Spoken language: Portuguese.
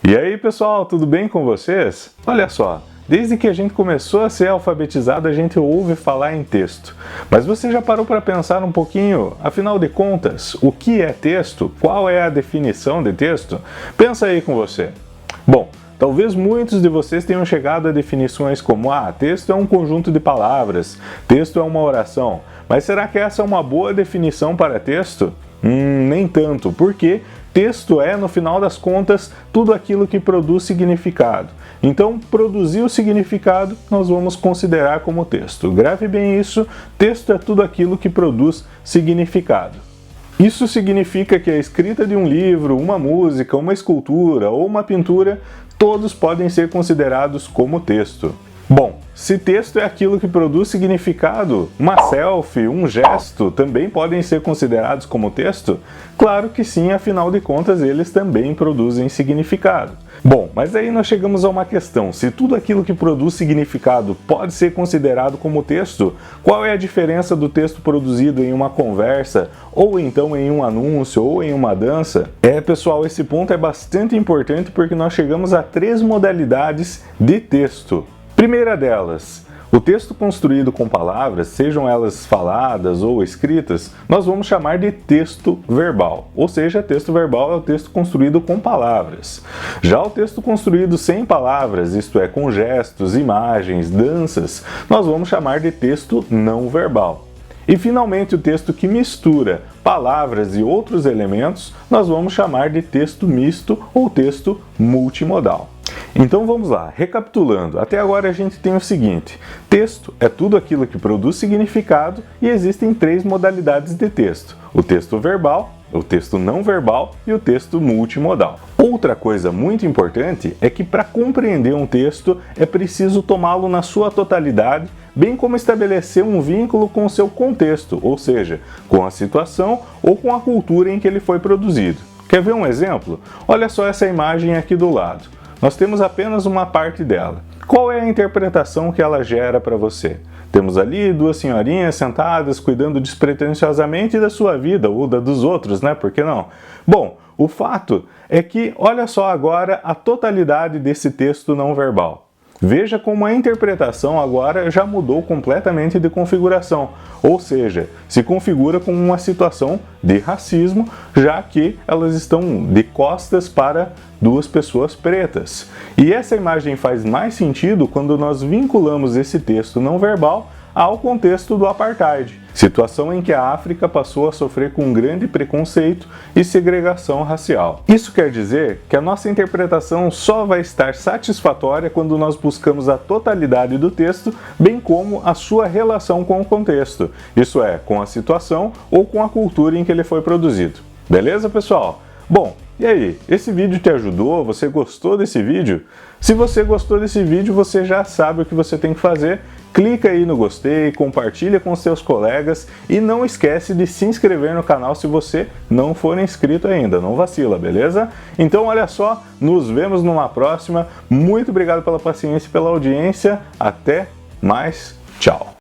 E aí pessoal, tudo bem com vocês? Olha só, desde que a gente começou a ser alfabetizado a gente ouve falar em texto. Mas você já parou para pensar um pouquinho, afinal de contas, o que é texto? Qual é a definição de texto? Pensa aí com você. Bom, talvez muitos de vocês tenham chegado a definições como texto é um conjunto de palavras, texto é uma oração. Mas será que essa é uma boa definição para texto? Nem tanto, porque texto é, no final das contas, tudo aquilo que produz significado. Então, produzir o significado, nós vamos considerar como texto. Grave bem isso, texto é tudo aquilo que produz significado. Isso significa que a escrita de um livro, uma música, uma escultura ou uma pintura, todos podem ser considerados como texto. Bom, se texto é aquilo que produz significado, uma selfie, um gesto também podem ser considerados como texto? Claro que sim, afinal de contas eles também produzem significado. Bom, mas aí nós chegamos a uma questão, se tudo aquilo que produz significado pode ser considerado como texto, qual é a diferença do texto produzido em uma conversa, ou então em um anúncio, ou em uma dança? Pessoal, esse ponto é bastante importante porque nós chegamos a 3 modalidades de texto. Primeira delas, o texto construído com palavras, sejam elas faladas ou escritas, nós vamos chamar de texto verbal. Ou seja, texto verbal é o texto construído com palavras. Já o texto construído sem palavras, isto é, com gestos, imagens, danças, nós vamos chamar de texto não verbal. E finalmente o texto que mistura palavras e outros elementos, nós vamos chamar de texto misto ou texto multimodal. Então vamos lá, recapitulando, até agora a gente tem o seguinte, texto é tudo aquilo que produz significado e existem 3 modalidades de texto, o texto verbal, o texto não verbal e o texto multimodal. Outra coisa muito importante é que para compreender um texto é preciso tomá-lo na sua totalidade, bem como estabelecer um vínculo com o seu contexto, ou seja, com a situação ou com a cultura em que ele foi produzido. Quer ver um exemplo? Olha só essa imagem aqui do lado. Nós temos apenas uma parte dela. Qual é a interpretação que ela gera para você? Temos ali 2 senhorinhas sentadas cuidando despretensiosamente da sua vida, ou da dos outros, né? Por que não? Bom, o fato é que olha só agora a totalidade desse texto não verbal. Veja como a interpretação agora já mudou completamente de configuração, ou seja, se configura como uma situação de racismo, já que elas estão de costas para 2 pessoas pretas. E essa imagem faz mais sentido quando nós vinculamos esse texto não verbal ao contexto do apartheid, situação em que a África passou a sofrer com um grande preconceito e segregação racial. Isso quer dizer que a nossa interpretação só vai estar satisfatória quando nós buscamos a totalidade do texto, bem como a sua relação com o contexto, isso é, com a situação ou com a cultura em que ele foi produzido. Beleza, pessoal? Bom, e aí, esse vídeo te ajudou? Você gostou desse vídeo? Se você gostou desse vídeo, você já sabe o que você tem que fazer. Clica aí no gostei, compartilha com seus colegas e não esquece de se inscrever no canal se você não for inscrito ainda, não vacila, beleza? Então olha só, nos vemos numa próxima. Muito obrigado pela paciência e pela audiência. Até mais, tchau!